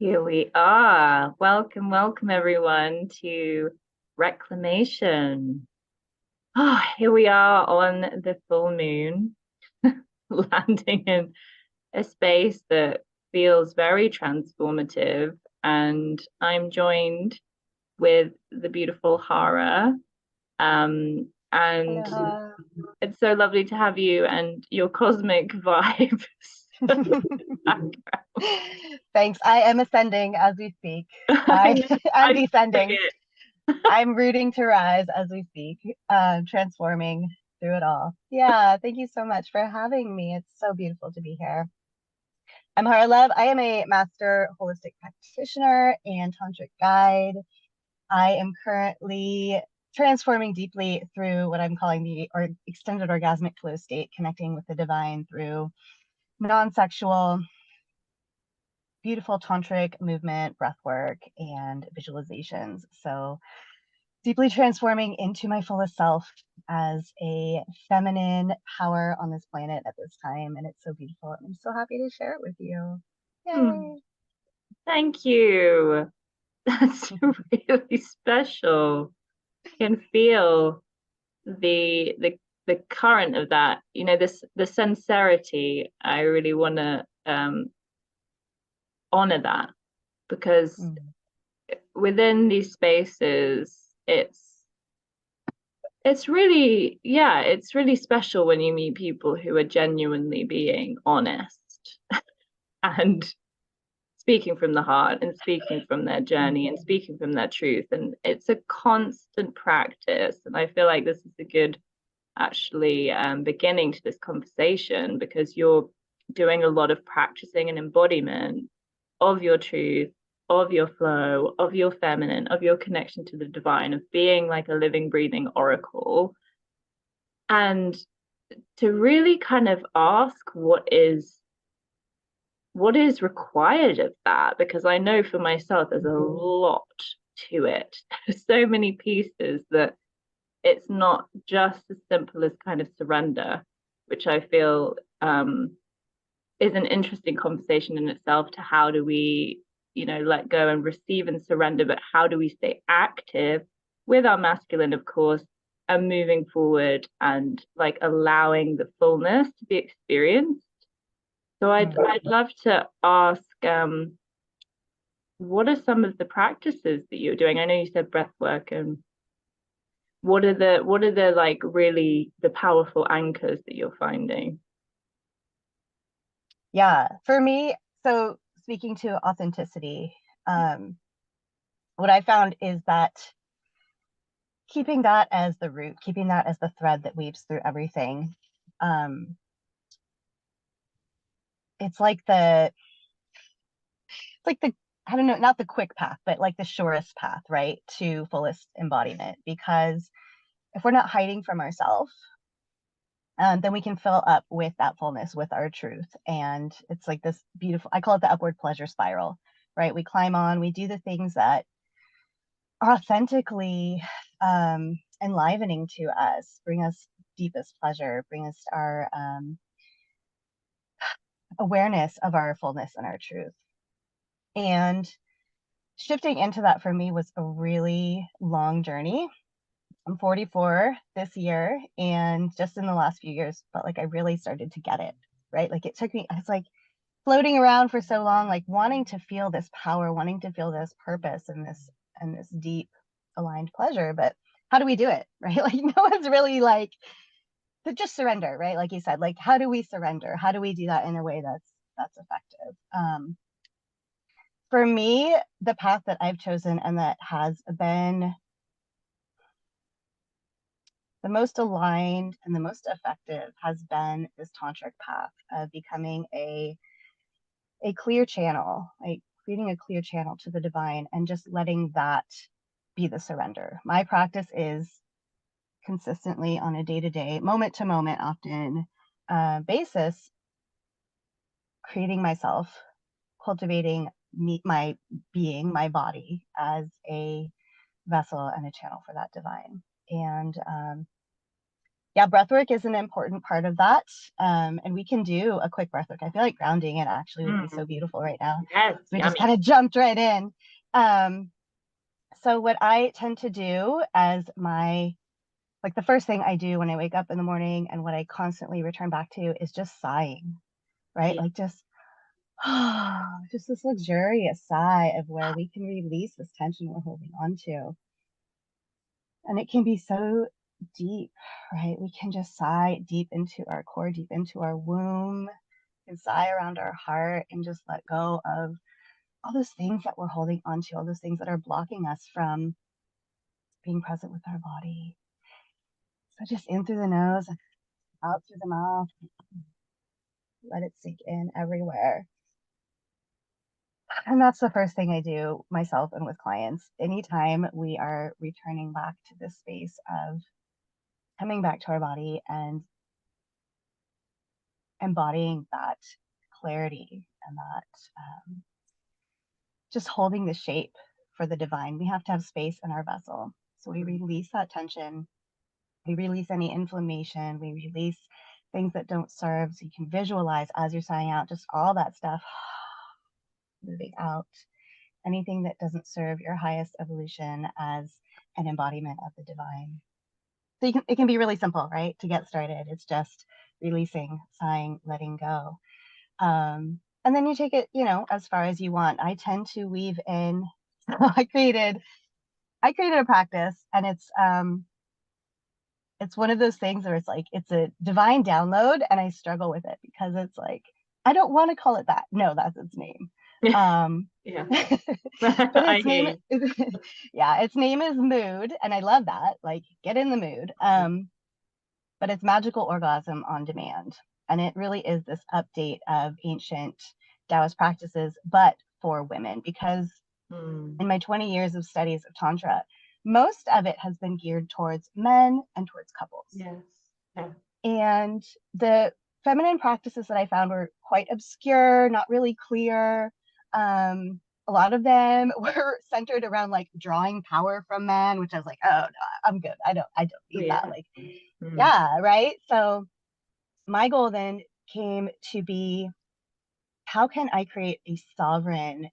Here we are. Welcome, welcome everyone to Reclamation. Here we are on the full moon, landing in a space that feels very transformative. And I'm joined with the beautiful Hara. And Aloha. it's so lovely to have you and your cosmic vibes. Thanks. I am ascending as we speak. I'm descending. I'm rooting to rise as we speak, transforming through it all. Yeah, thank you so much for having me. It's so beautiful to be here. I'm Hara Love. I am a master holistic practitioner and tantric guide. I am currently transforming deeply through what I'm calling the extended orgasmic flow state, connecting with the divine through non-sexual, beautiful tantric movement, breath work, and visualizations. So deeply transforming into my fullest self as a feminine power on this planet at this time. And it's so beautiful. I'm so happy to share it with you. Yay. Thank you. That's really special. I can feel the current of that. You know, the sincerity. I really want to honor that because within these spaces, it's really, yeah, it's really special when you meet people who are genuinely being honest and speaking from the heart and speaking from their journey and speaking from their truth. And it's a constant practice. And I feel like this is a good actually beginning to this conversation because you're doing a lot of practicing and embodiment of your truth, of your flow, of your feminine, of your connection to the divine, of being like a living, breathing oracle. And to really kind of ask what is required of that, because I know for myself there's a lot to it. There's so many pieces that it's not just as simple as kind of surrender, which I feel is an interesting conversation in itself to how do we, let go and receive and surrender, but how do we stay active with our masculine, of course, and moving forward and like allowing the fullness to be experienced. So I'd love to ask, what are some of the practices that you're doing? I know you said breath work, and what are the like really the powerful anchors that you're finding? Yeah, for me, so speaking to authenticity, what I found is that keeping that as the root, keeping that as the thread that weaves through everything, it's like the I don't know, not the quick path, but like the surest path, right, to fullest embodiment. Because if we're not hiding from ourselves, then we can fill up with that fullness, with our truth. And it's like this beautiful, I call it the upward pleasure spiral, right? We climb on, we do the things that are authentically enlivening to us, bring us deepest pleasure, bring us our awareness of our fullness and our truth. And shifting into that for me was a really long journey. I'm 44 this year, and just in the last few years felt like I really started to get it, right? Like it took me, I was like floating around for so long, like wanting to feel this power, wanting to feel this purpose and this deep aligned pleasure. But how do we do it, right? Like no one's really like to just surrender, right? Like you said, like how do we surrender? How do we do that in a way that's effective? For me, the path that I've chosen and that has been the most aligned and the most effective has been this tantric path of becoming a clear channel, like creating a clear channel to the divine and just letting that be the surrender. My practice is consistently on a day-to-day, moment-to-moment, often basis, creating myself, cultivating my being, my body as a vessel and a channel for that divine. And yeah, breath work is an important part of that. And we can do a quick breath work. I feel like grounding it actually would be so beautiful right now. Yes, we just kind of jumped right in. So what I tend to do as like the first thing I do when I wake up in the morning and what I constantly return back to is just sighing, right? Like just this luxurious sigh of where we can release this tension we're holding on to. And it can be so deep, right? We can just sigh deep into our core, deep into our womb, and sigh around our heart and just let go of all those things that we're holding on to, all those things that are blocking us from being present with our body. So just in through the nose, out through the mouth, let it sink in everywhere. And that's the first thing I do myself and with clients. Anytime we are returning back to this space of coming back to our body and embodying that clarity and that just holding the shape for the divine, we have to have space in our vessel. So we release that tension, we release any inflammation, we release things that don't serve. So you can visualize as you're sighing out, just all that stuff moving out, anything that doesn't serve your highest evolution as an embodiment of the divine. So it can be really simple, right? To get started, it's just releasing, sighing, letting go. And then you take it, as far as you want. I tend to weave in. I created a practice, and it's one of those things where it's like it's a divine download, and I struggle with it because it's like I don't want to call it that. No, that's its name. Yeah. But its name, its name is mood, and I love that. Like, get in the mood. But it's magical orgasm on demand. And it really is this update of ancient Taoist practices, but for women, because in my 20 years of studies of Tantra, most of it has been geared towards men and towards couples. Yes. Yeah. And the feminine practices that I found were quite obscure, not really clear. A lot of them were centered around like drawing power from men, which I was like, oh no, I'm good. I don't need that. Like, yeah, right. So my goal then came to be, how can I create a sovereign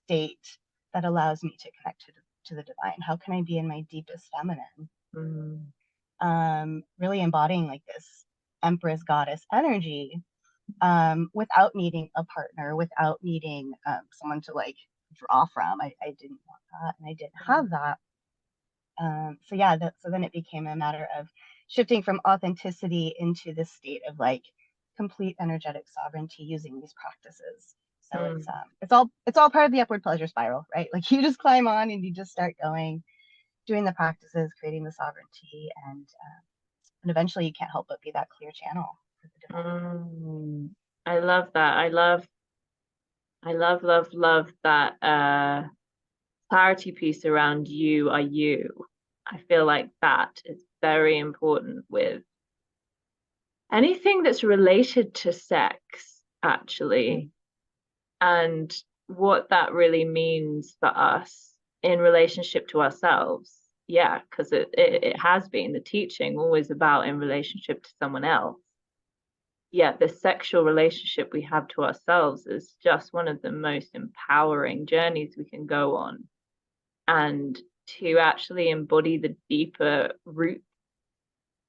state that allows me to connect to the divine? How can I be in my deepest feminine? Really embodying like this empress goddess energy, without needing a partner, without needing someone to like draw from. I didn't want that, and I didn't have that. So then it became a matter of shifting from authenticity into this state of like complete energetic sovereignty using these practices. So it's all part of the upward pleasure spiral, right? Like you just climb on and you just start going, doing the practices, creating the sovereignty, and eventually you can't help but be that clear channel for the divine. I love that. I love that clarity piece around you are you. I feel like that is very important with anything that's related to sex, actually, and what that really means for us in relationship to ourselves. Yeah, because it has been the teaching always about in relationship to someone else. Yeah, the sexual relationship we have to ourselves is just one of the most empowering journeys we can go on. And to actually embody the deeper root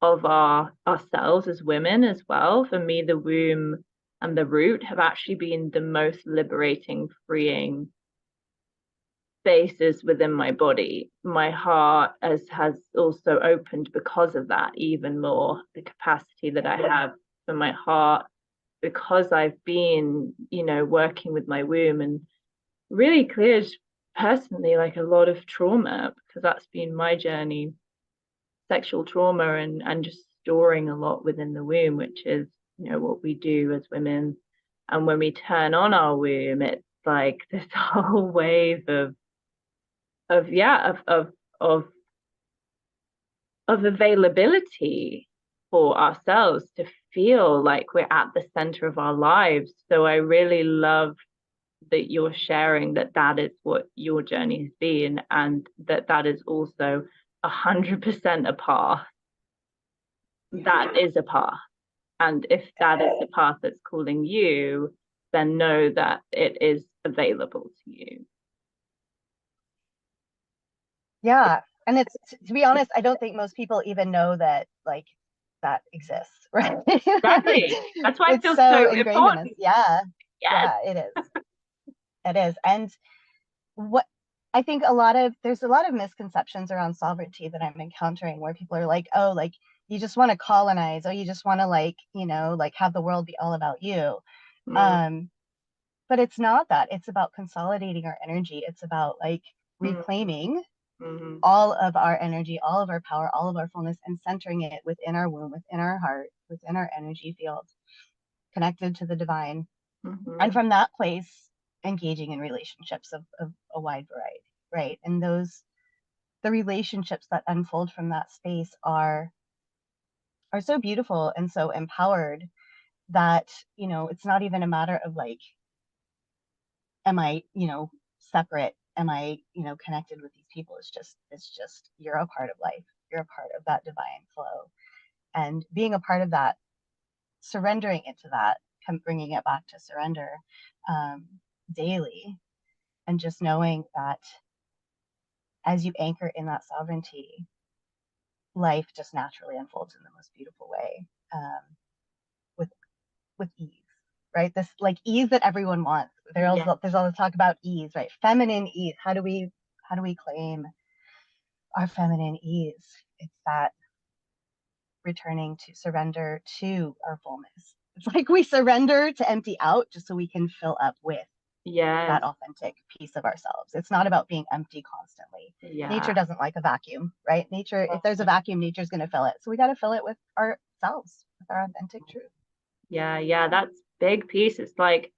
of ourselves as women as well. For me, the womb and the root have actually been the most liberating, freeing spaces within my body. My heart has also opened because of that even more, the capacity that I have for my heart, because I've been, working with my womb and really cleared personally like a lot of trauma, because that's been my journey, sexual trauma and just storing a lot within the womb, which is what we do as women. And when we turn on our womb, it's like this whole wave of availability for ourselves to feel like we're at the center of our lives. So I really love that you're sharing that is what your journey has been, and that is also 100% a path. that is a path. And if that is the path that's calling you, then know that it is available to you. Yeah. And it's, to be honest, I don't think most people even know that like that exists, right? Exactly. That's why I feel so so ingrained in us. important. Yeah. Yes. Yeah, it is. It is. And what I think there's a lot of misconceptions around sovereignty that I'm encountering, where people are like, oh, like you just want to colonize, or you just want to like, you know, like have the world be all about you. Mm. But it's not that. It's about consolidating our energy. It's about like reclaiming Mm-hmm. all of our energy, all of our power, all of our fullness, and centering it within our womb, within our heart, within our energy field, connected to the divine. Mm-hmm. And from that place, engaging in relationships of a wide variety, right? And the relationships that unfold from that space are so beautiful and so empowered that, you know, it's not even a matter of like, am I, you know, separate? Am I, you know, connected with these people? It's just you're a part of life. You're a part of that divine flow. And being a part of that, surrendering into that, bringing it back to surrender daily, and just knowing that as you anchor in that sovereignty, life just naturally unfolds in the most beautiful way, with ease, right? This like ease that everyone wants. There's all the talk about ease, right? Feminine ease. How do we claim our feminine ease? It's that returning to surrender to our fullness. It's like we surrender to empty out just so we can fill up with that authentic piece of ourselves. It's not about being empty constantly. Nature doesn't like a vacuum, right? Nature, if there's a vacuum, nature's going to fill it. So we got to fill it with ourselves, with our authentic truth. Yeah, that's big piece. It's like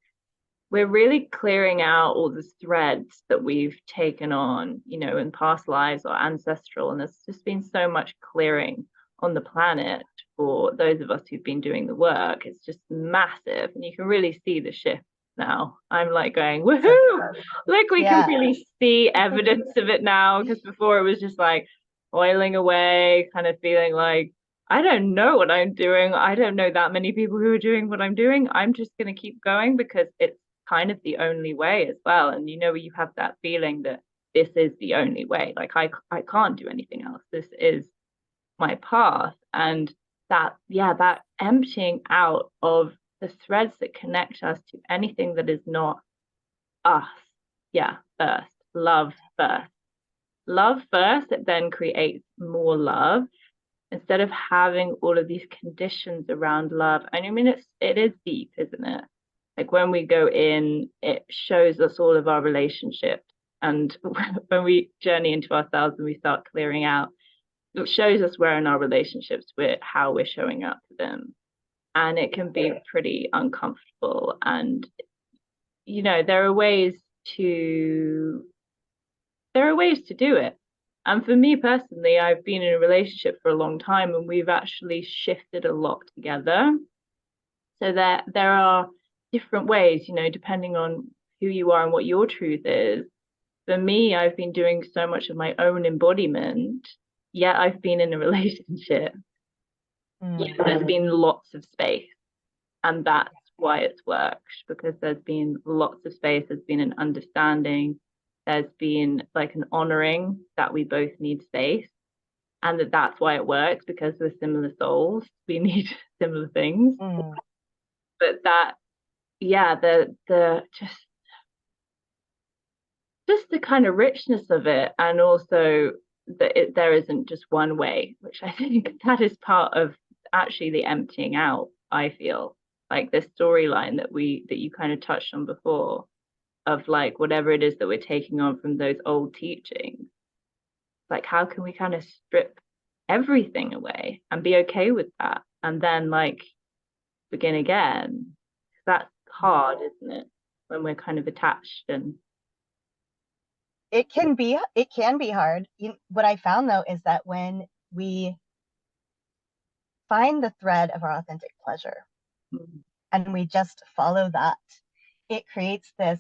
we're really clearing out all the threads that we've taken on, you know, in past lives or ancestral. And there's just been so much clearing on the planet for those of us who've been doing the work. It's just massive. And you can really see the shift now. I'm like going, woohoo! Like we can really see evidence of it now, because before it was just like oiling away, kind of feeling like, I don't know what I'm doing. I don't know that many people who are doing what I'm doing. I'm just going to keep going because it's kind of the only way as well. And you know, you have that feeling that this is the only way. Like I can't do anything else. This is my path. And that emptying out of the threads that connect us to anything that is not us. First. Love first. Love first, it then creates more love instead of having all of these conditions around love. And I mean, it is deep, isn't it? Like when we go in, it shows us all of our relationships. And when we journey into ourselves and we start clearing out, it shows us where in our relationships how we're showing up to them. And it can be pretty uncomfortable. And, you know, there are ways to do it. And for me personally, I've been in a relationship for a long time and we've actually shifted a lot together. So there are different ways, you know, depending on who you are and what your truth is. For me, I've been doing so much of my own embodiment, yet I've been in a relationship. Yet there's been lots of space. And that's why it's worked, because there's been lots of space, there's been an understanding, there's been like an honoring that we both need space. And that's why it works, because we're similar souls. We need similar things. But that, the just the kind of richness of it, and also that there isn't just one way, which I think that is part of actually the emptying out. I feel like the storyline that you kind of touched on before, of like whatever it is that we're taking on from those old teachings, like how can we kind of strip everything away and be okay with that, and then like begin again. That's hard, isn't it, when we're kind of attached? And it can be hard. What I found though is that when we find the thread of our authentic pleasure and we just follow that, it creates this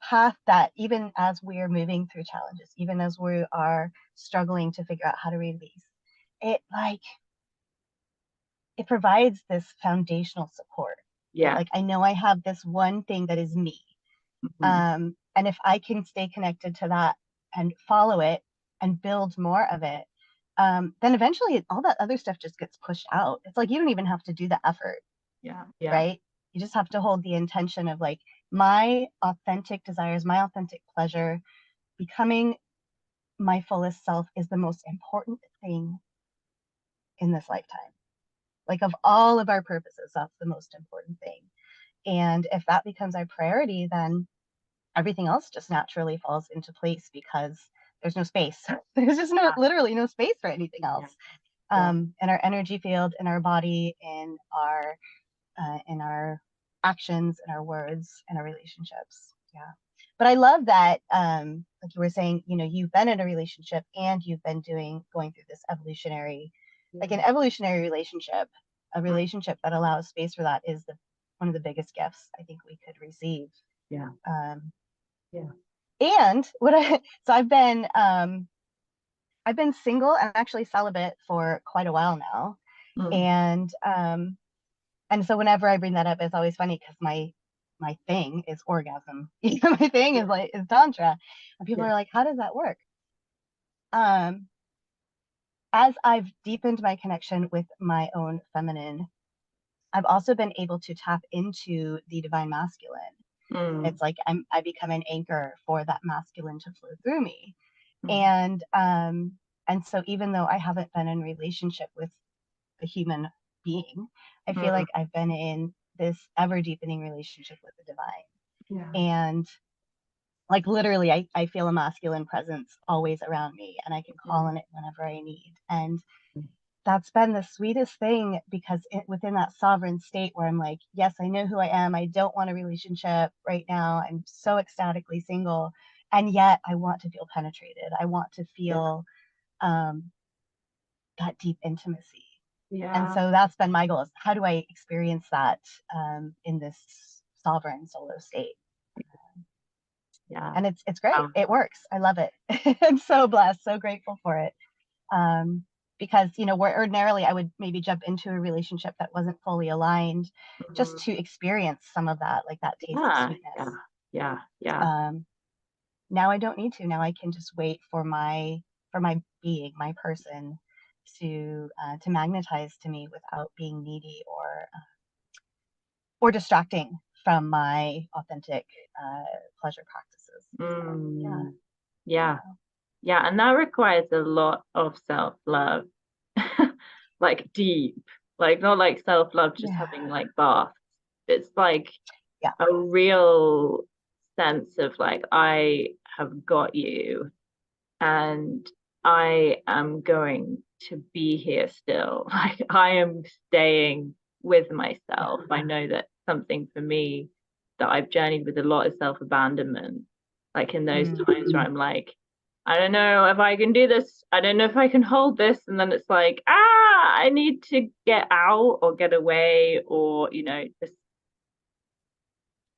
path that even as we're moving through challenges, even as we are struggling to figure out how to release, it like it provides this foundational support. Yeah. Right? Like, I know I have this one thing that is me. And if I can stay connected to that and follow it and build more of it, then eventually all that other stuff just gets pushed out. It's like you don't even have to do the effort. Yeah. Right? You just have to hold the intention of like, my authentic desires, my authentic pleasure, becoming my fullest self is the most important thing in this lifetime. Like, of all of our purposes, that's the most important thing. And if that becomes our priority, then everything else just naturally falls into place, because there's no space. There's just literally no space for anything else. In our energy field, in our body, in our actions, in our words, in our relationships. Yeah. But I love that, like you were saying, you've been in a relationship and you've been going through this evolutionary, like an evolutionary relationship, a relationship that allows space for that is one of the biggest gifts I think we could receive. Yeah. And so I've been single and actually celibate for quite a while now. And so whenever I bring that up, it's always funny because my thing is orgasm. My thing is Tantra. And people are like, how does that work? As I've deepened my connection with my own feminine, I've also been able to tap into the divine masculine. It's like I become an anchor for that masculine to flow through me. And so even though I haven't been in relationship with a human being, I feel like I've been in this ever deepening relationship with the divine. And like literally I feel a masculine presence always around me, and I can call on it whenever I need. And that's been the sweetest thing, because within that sovereign state where I'm like, yes, I know who I am. I don't want a relationship right now. I'm so ecstatically single. And yet I want to feel penetrated. I want to feel that deep intimacy. And so that's been my goal, is how do I experience that in this sovereign solo state? And it's great. It works. I love it. I'm so blessed, so grateful for it. Because, where ordinarily I would maybe jump into a relationship that wasn't fully aligned, just to experience some of that, like that taste of sweetness. Now I don't need to. Now I can just wait for my being, my person, to magnetize to me without being needy or distracting from my authentic pleasure practices. And that requires a lot of self-love. Like deep, like not like self-love just having like baths. It's like a real sense of like, I have got you and I am going to be here still. Like, I am staying with myself. I know that something for me that I've journeyed with a lot is self-abandonment. Like in those times where I'm like, I don't know if I can do this. I don't know if I can hold this. And then it's like, I need to get out or get away, or, just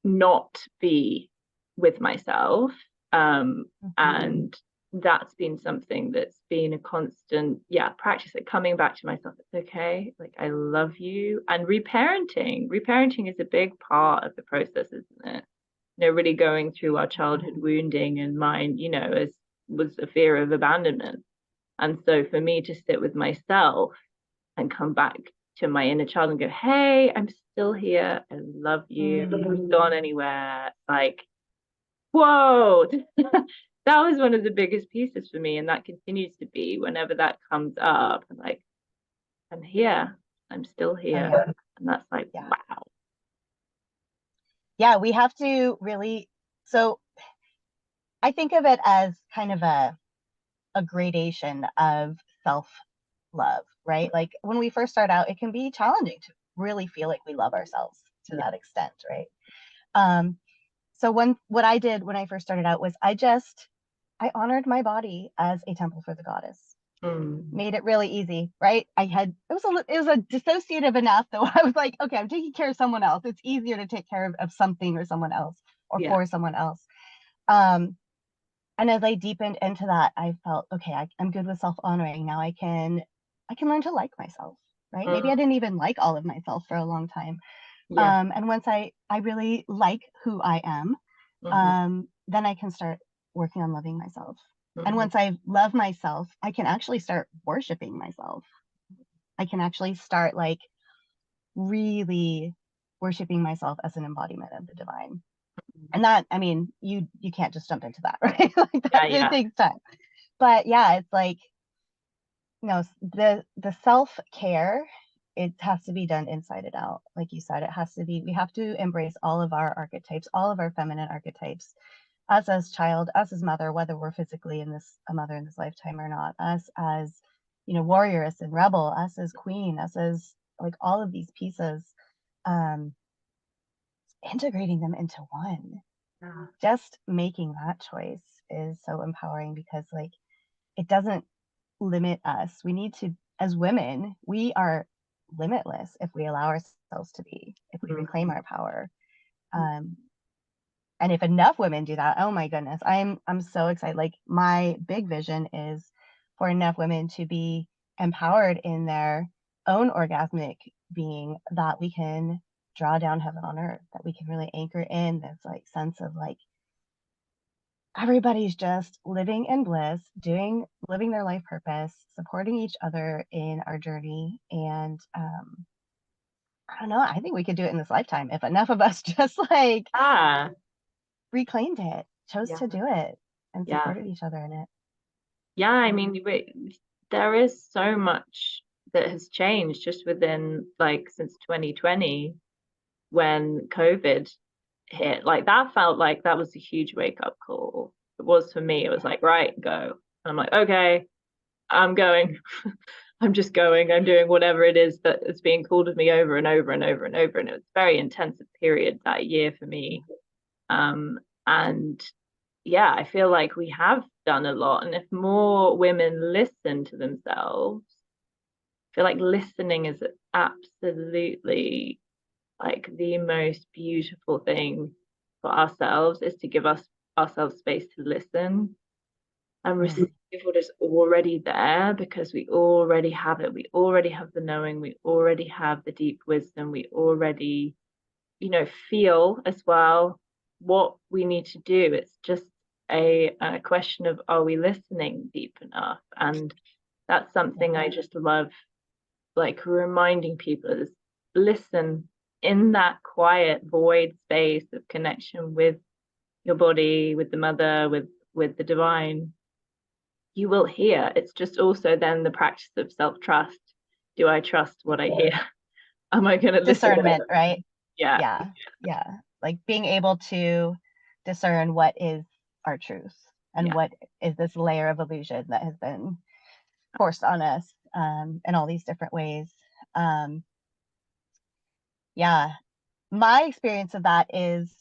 not be with myself. And that's been something that's been a constant practice, like coming back to myself. It's okay, like I love you. And reparenting is a big part of the process, isn't it? Really going through our childhood wounding, and mine was a fear of abandonment. And so for me to sit with myself and come back to my inner child and go, hey, I'm still here, I love you, I haven't gone anywhere, like, whoa. That was one of the biggest pieces for me, and that continues to be whenever that comes up. I'm like, I'm here, I'm still here. And that's like, wow. Yeah, we have to really, so I think of it as kind of a gradation of self-love, right? Like when we first start out, it can be challenging to really feel like we love ourselves to that extent, right? So what I did when I first started out was I honored my body as a temple for the goddess. Made it really easy, right? It was a dissociative enough that I was like, okay, I'm taking care of someone else. It's easier to take care of something or someone else, or for someone else. And as I deepened into that, I felt, okay, I'm good with self-honoring. Now I can learn to like myself, right? Maybe I didn't even like all of myself for a long time. And once I really like who I am, then I can start working on loving myself. And once I love myself, I can actually start worshiping myself. I can actually start like really worshiping myself as an embodiment of the divine. And that, I mean, you can't just jump into that, right? Like that, it takes time. But yeah, it's like, you know, the self-care, it has to be done inside and out. Like you said, it has to be, we have to embrace all of our archetypes, all of our feminine archetypes, us as child, us as mother, whether we're physically a mother in this lifetime or not, us as, you know, warrioress and rebel, us as queen, us as like all of these pieces, integrating them into one. Just making that choice is so empowering, because like it doesn't limit us. We need to, as women, we are limitless if we allow ourselves to be, if we reclaim our power. And if enough women do that, oh my goodness, I'm so excited. Like my big vision is for enough women to be empowered in their own orgasmic being, that we can draw down heaven on earth, that we can really anchor in this like sense of like everybody's just living in bliss, living their life purpose, supporting each other in our journey. And I don't know, I think we could do it in this lifetime if enough of us just like reclaimed it, chose to do it, and supported each other in it. I mean, there is so much that has changed just within like since 2020 when COVID hit. Like that felt like that was a huge wake-up call. It was for me. It was like, right, go. And I'm like, okay, I'm going. I'm just going. I'm doing whatever it is that is being called of me over and over and over and over. And it was a very intensive period that year for me. And yeah, I feel like we have done a lot. And if more women listen to themselves, I feel like listening is absolutely like the most beautiful thing for ourselves, is to give ourselves space to listen and receive what is already there, because we already have it. We already have the knowing. We already have the deep wisdom. We already, you know, feel as well what we need to do. It's just a question of, are we listening deep enough? And that's something I just love, like reminding people, is listen in that quiet void space of connection with your body, with the mother, with the divine. You will hear. It's just also then the practice of self-trust. Do I trust what I hear? Am I going to listen? Discernment, right? Yeah. Like being able to discern what is our truth and what is this layer of illusion that has been forced on us in all these different ways. My experience of that is,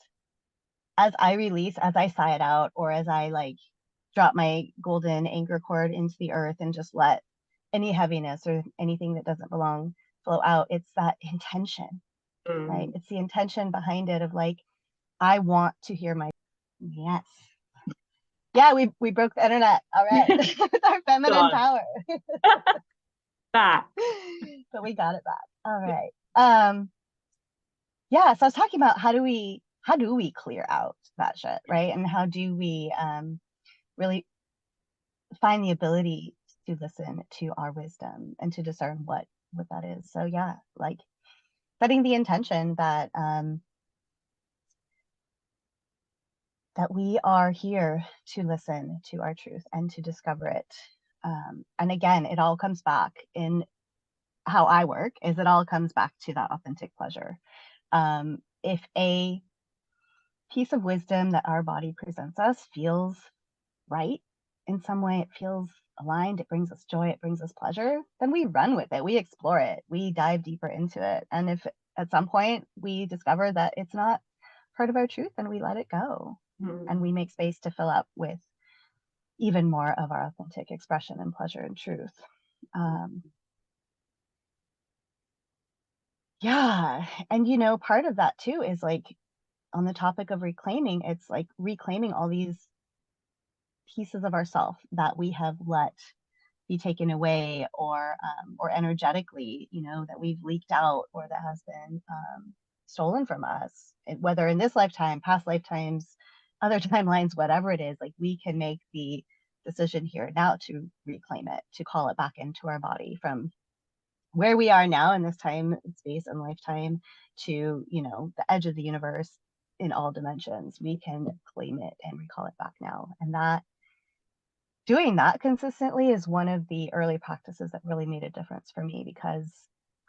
as I release, as I sigh it out, or as I like drop my golden anchor cord into the earth and just let any heaviness or anything that doesn't belong flow out, it's that intention, right? It's the intention behind it of like, I want to hear my yes. Yeah, we broke the internet. All right. With our feminine power. Back. But we got it back. All right. So I was talking about how do we clear out that shit, right? And how do we really find the ability to listen to our wisdom and to discern what that is. So yeah, like setting the intention that that we are here to listen to our truth and to discover it. And again, it all comes back in how I work, is it all comes back to that authentic pleasure. If a piece of wisdom that our body presents us feels right in some way, it feels aligned, it brings us joy, it brings us pleasure, then we run with it, we explore it, we dive deeper into it. And if at some point we discover that it's not part of our truth, then we let it go. And we make space to fill up with even more of our authentic expression and pleasure and truth. And you know, part of that too is like, on the topic of reclaiming, it's like reclaiming all these pieces of ourself that we have let be taken away, or energetically, that we've leaked out, or that has been stolen from us, whether in this lifetime, past lifetimes, other timelines, whatever it is. Like, we can make the decision here now to reclaim it, to call it back into our body from where we are now in this time, space, and lifetime to, the edge of the universe in all dimensions. We can claim it and recall it back now. And doing that consistently is one of the early practices that really made a difference for me, because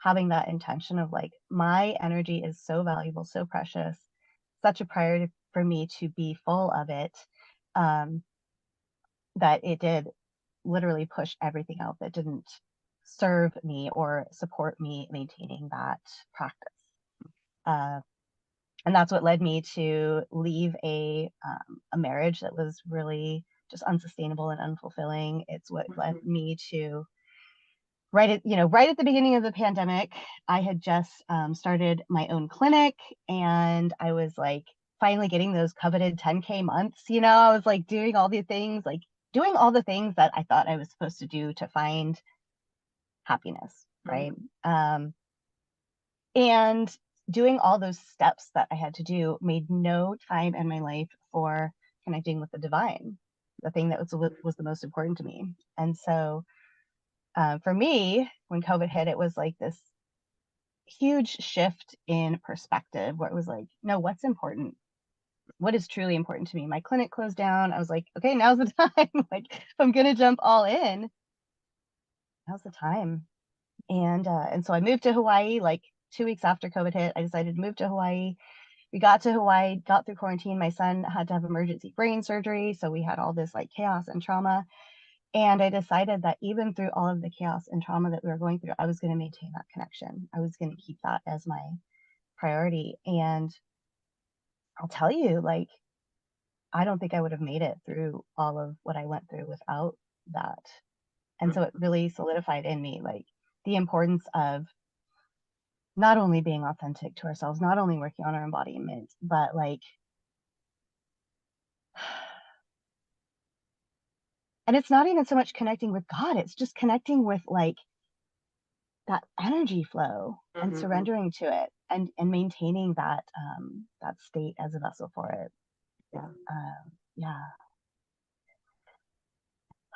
having that intention of like, my energy is so valuable, so precious, such a priority for me to be full of it, that it did literally push everything out that didn't serve me or support me maintaining that practice. And that's what led me to leave a marriage that was really just unsustainable and unfulfilling. It's what led me to right at the beginning of the pandemic, I had just started my own clinic, and I was like finally getting those coveted 10K months. I was like doing all the things, that I thought I was supposed to do to find happiness, right? And doing all those steps that I had to do made no time in my life for connecting with the divine, the thing that was the most important to me. And so for me, when COVID hit, it was like this huge shift in perspective, where it was like, no, what's important? What is truly important to me? My clinic closed down. I was like, okay, now's the time. Like, if I'm going to jump all in, now's the time. And so I moved to Hawaii, like 2 weeks after COVID hit. I decided to move to Hawaii. We got to Hawaii, got through quarantine. My son had to have emergency brain surgery. So we had all this like chaos and trauma. And I decided that even through all of the chaos and trauma that we were going through, I was going to maintain that connection. I was going to keep that as my priority. And I'll tell you, like, I don't think I would have made it through all of what I went through without that. And so it really solidified in me, like, the importance of not only being authentic to ourselves, not only working on our embodiment, but like, and it's not even so much connecting with God, it's just connecting with like that energy flow and surrendering to it, and maintaining that that state as a vessel for it. Yeah.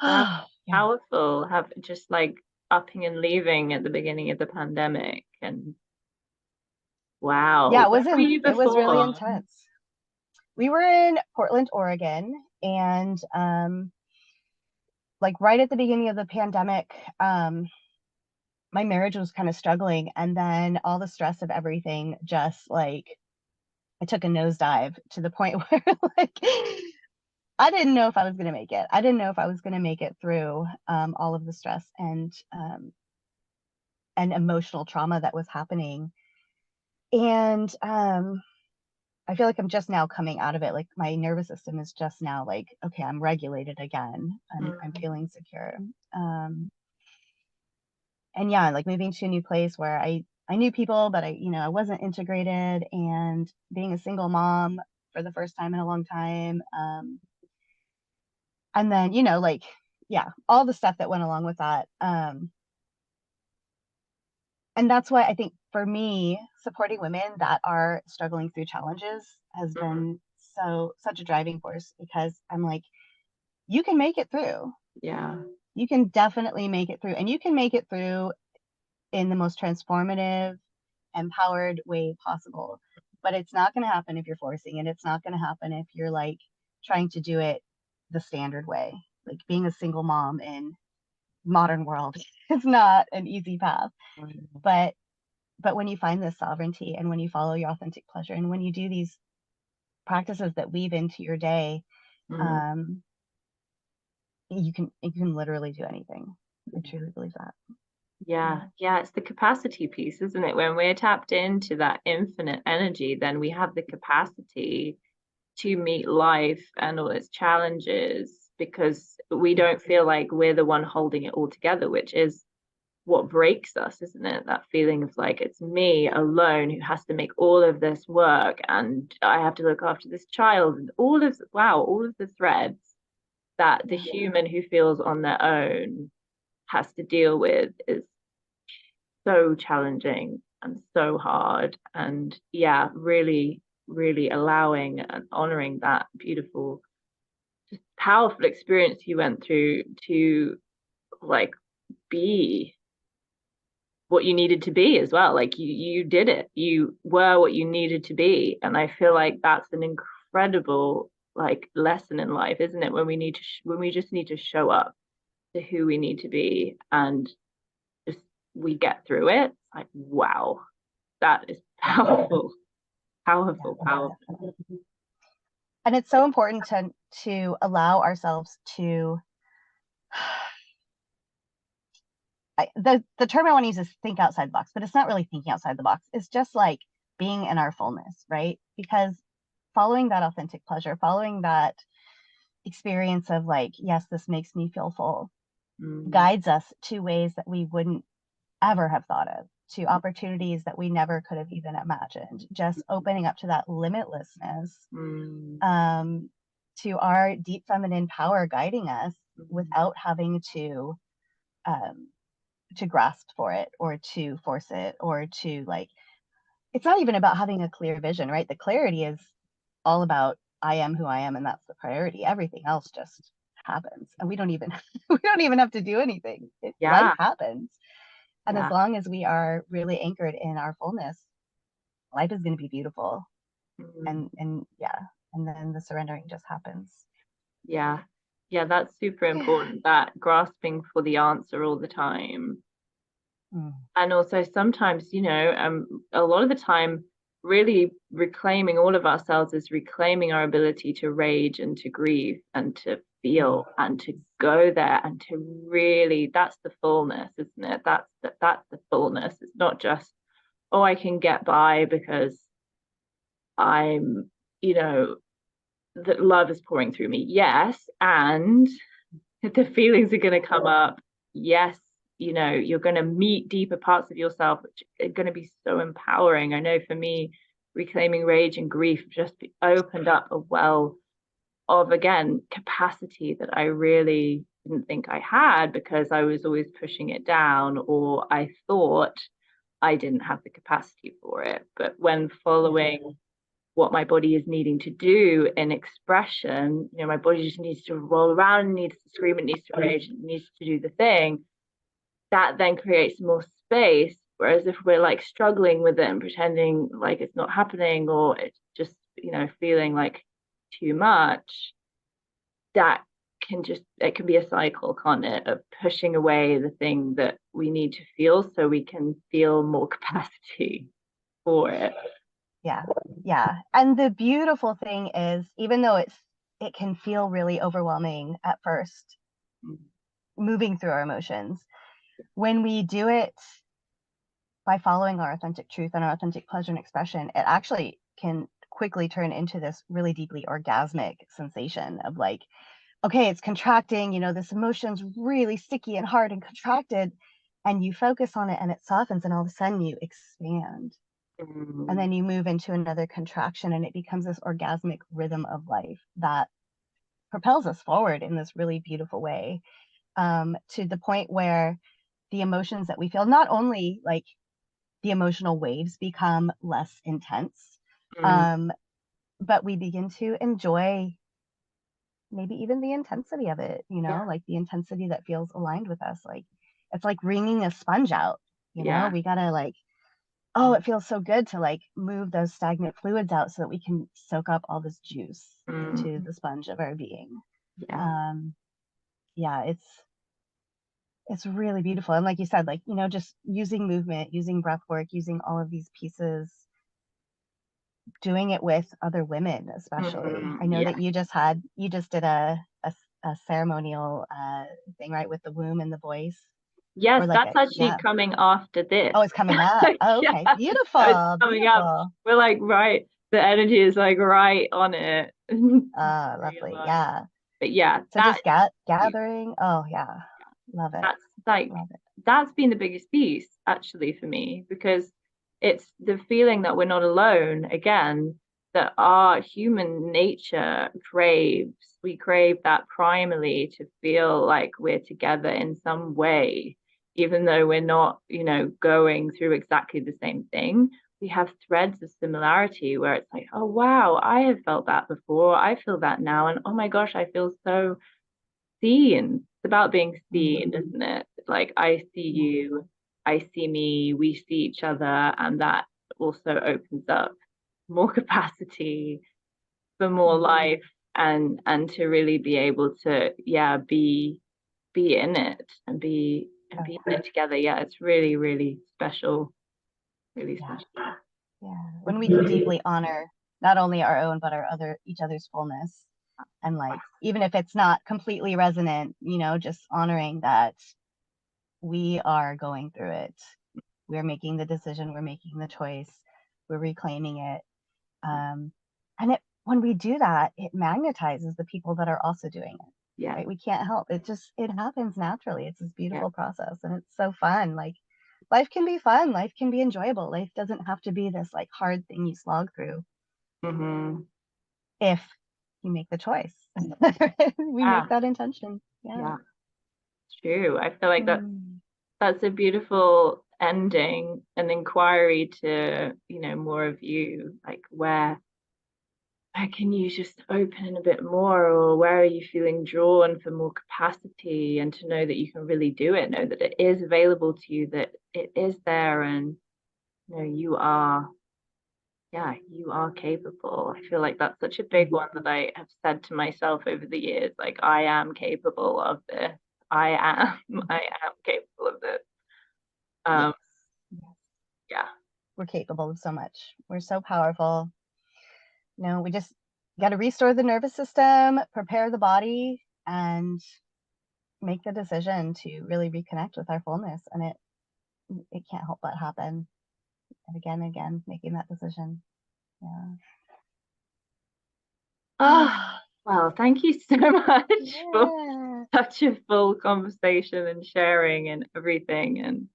That's powerful. Have just like upping and leaving at the beginning of the pandemic, and wow. Yeah, Where were you it was really before? intense. We were in Portland, Oregon, and like right at the beginning of the pandemic, my marriage was kind of struggling, and then all the stress of everything just like, I took a nosedive to the point where like I didn't know if I was going to make it. I didn't know if I was going to make it through all of the stress and emotional trauma that was happening. And I feel like I'm just now coming out of it. Like, my nervous system is just now like, okay, I'm regulated again. I'm feeling secure. And yeah, like moving to a new place where I knew people, but I wasn't integrated, and being a single mom for the first time in a long time. And then, like, yeah, all the stuff that went along with that. And that's why I think for me, supporting women that are struggling through challenges has been such a driving force, because I'm like, you can make it through. Yeah. You can definitely make it through, and you can make it through in the most transformative, empowered way possible. But it's not going to happen if you're forcing it. It's not going to happen if you're like trying to do it the standard way. Like, being a single mom in modern world is not an easy path. But when you find this sovereignty, and when you follow your authentic pleasure, and when you do these practices that weave into your day, you can literally do anything. I truly believe that. Yeah, it's the capacity piece, isn't it? When we're tapped into that infinite energy, then we have the capacity to meet life and all its challenges, because we don't feel like we're the one holding it all together, which is what breaks us, isn't it? That feeling of like, it's me alone who has to make all of this work, and I have to look after this child, and all of the threads that the human who feels on their own has to deal with is so challenging and so hard. And yeah, really, really allowing and honoring that beautiful, just powerful experience you went through to like be what you needed to be as well. Like you did it. You were what you needed to be. And I feel like that's an incredible like lesson in life, isn't it? When we need to when we just need to show up to who we need to be, and just we get through it. Like, wow, that is powerful, powerful, powerful. And it's so important to allow ourselves to the term I want to use is think outside the box, but it's not really thinking outside the box. It's just like being in our fullness, right? Because following that authentic pleasure, following that experience of like, yes, this makes me feel full, guides us to ways that we wouldn't ever have thought of, to opportunities that we never could have even imagined, just opening up to that limitlessness, to our deep feminine power guiding us without having to grasp for it or to force it or to like, it's not even about having a clear vision, right? The clarity is all about I am who I am, and that's the priority. Everything else just happens, and we don't even have to do anything. Life happens. And as long as we are really anchored in our fullness, life is going to be beautiful. And yeah, and then the surrendering just happens. Yeah, that's super important, that grasping for the answer all the time. And also sometimes, you know, a lot of the time, really reclaiming all of ourselves is reclaiming our ability to rage and to grieve and to feel and to go there and to really, that's the fullness, isn't it? That's the fullness. It's not just, oh, I can get by because I'm, you know, that love is pouring through me. Yes, and the feelings are going to come up. Yes, you know, you're going to meet deeper parts of yourself, which are going to be so empowering. I know for me, reclaiming rage and grief just opened up a well of, again, capacity that I really didn't think I had, because I was always pushing it down, or I thought I didn't have the capacity for it. But when following what my body is needing to do in expression, you know, my body just needs to roll around, needs to scream, it needs to rage, it needs to do the thing, that then creates more space. Whereas if we're like struggling with it and pretending like it's not happening, or it's just, you know, feeling like too much, that can just, it can be a cycle, can't it, of pushing away the thing that we need to feel so we can feel more capacity for it. Yeah. And the beautiful thing is, even though it can feel really overwhelming at first, moving through our emotions, when we do it by following our authentic truth and our authentic pleasure and expression, it actually can quickly turn into this really deeply orgasmic sensation of like, okay, it's contracting, you know, this emotion's really sticky and hard and contracted, and you focus on it and it softens, and all of a sudden you expand. And then you move into another contraction, and it becomes this orgasmic rhythm of life that propels us forward in this really beautiful way, to the point where the emotions that we feel, not only like the emotional waves become less intense, but we begin to enjoy maybe even the intensity of it, you know, like the intensity that feels aligned with us. Like it's like wringing a sponge out, you know, we gotta like, oh, it feels so good to like move those stagnant fluids out so that we can soak up all this juice into the sponge of our being. It's really beautiful. And like you said, like, you know, just using movement, using breath work, using all of these pieces, doing it with other women, especially. I know that you just did a ceremonial thing, right, with the womb and the voice. Yes, like that's actually coming after this. Oh, it's coming up. Oh, okay. Beautiful. It's coming up. We're like, right, the energy is like right on it. Lovely. Yeah. But yeah, so just gathering. Oh yeah. Love it. That's like, that's been the biggest piece actually for me, because it's the feeling that we're not alone, again, that our human nature craves. We crave that primarily, to feel like we're together in some way, even though we're not, going through exactly the same thing. We have threads of similarity where it's like, oh wow, I have felt that before, I feel that now, and oh my gosh, I feel so seen. It's about being seen, isn't it? Like, I see you, I see me, we see each other, and that also opens up more capacity for more life, and to really be able to, be in it, and be in it together. Yeah, it's really, really special. Really special. Yeah, when we can deeply honor not only our own but each other's fullness, and like, even if it's not completely resonant, just honoring that we are going through it. We're making the decision, we're making the choice, we're reclaiming it. And when we do that, it magnetizes the people that are also doing it. Yeah. Right? We can't help it. It happens naturally. It's this beautiful process, and it's so fun. Like, life can be fun, life can be enjoyable. Life doesn't have to be this like hard thing you slog through. If you make the choice. We make that intention. Yeah. It's true. I feel like that's a beautiful ending, an inquiry to, more of you, like, where can you just open a bit more, or where are you feeling drawn for more capacity, and to know that you can really do it, know that it is available to you, that it is there, and you are capable. I feel like that's such a big one that I have said to myself over the years, like, I am capable of this. I am capable of this. Yeah. We're capable of so much. We're so powerful. We just got to restore the nervous system, prepare the body, and make the decision to really reconnect with our fullness. And it can't help but happen. And again, making that decision. Yeah. Well, thank you so much for such a full conversation and sharing and everything. And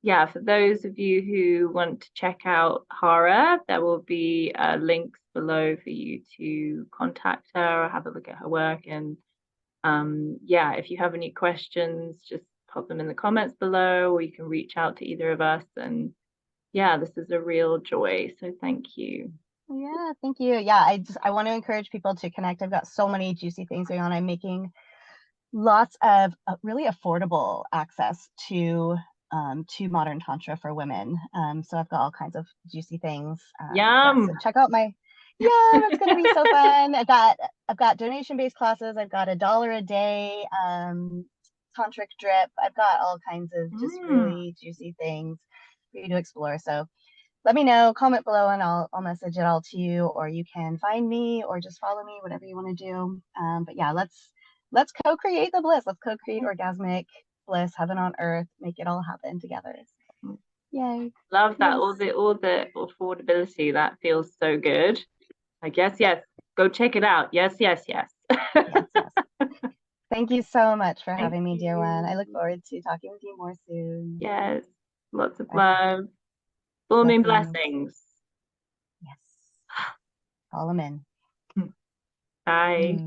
yeah, for those of you who want to check out Hara, there will be links below for you to contact her or have a look at her work. And if you have any questions, just pop them in the comments below, or you can reach out to either of us. And yeah, this is a real joy. So thank you. Yeah, thank you. Yeah, I want to encourage people to connect. I've got so many juicy things going on. I'm making lots of really affordable access to modern Tantra for women. So I've got all kinds of juicy things. Yum. So check out my it's gonna be so fun. I've got donation-based classes. I've got $1 a day tantric drip. I've got all kinds of just really juicy things for you to explore. So let me know, comment below, and I'll message it all to you, or you can find me or just follow me, whatever you want to do. But yeah, let's co-create the bliss. Let's co-create orgasmic bliss, heaven on earth, make it all happen together. Yay. Love that. Yes. All the affordability, that feels so good. I guess, yes, go check it out. Yes. Yes. Thank you so much for having me, dear one. I look forward to talking with you more soon. Yes. Lots of love. Full moon blessings. Yes. Call them in. Bye.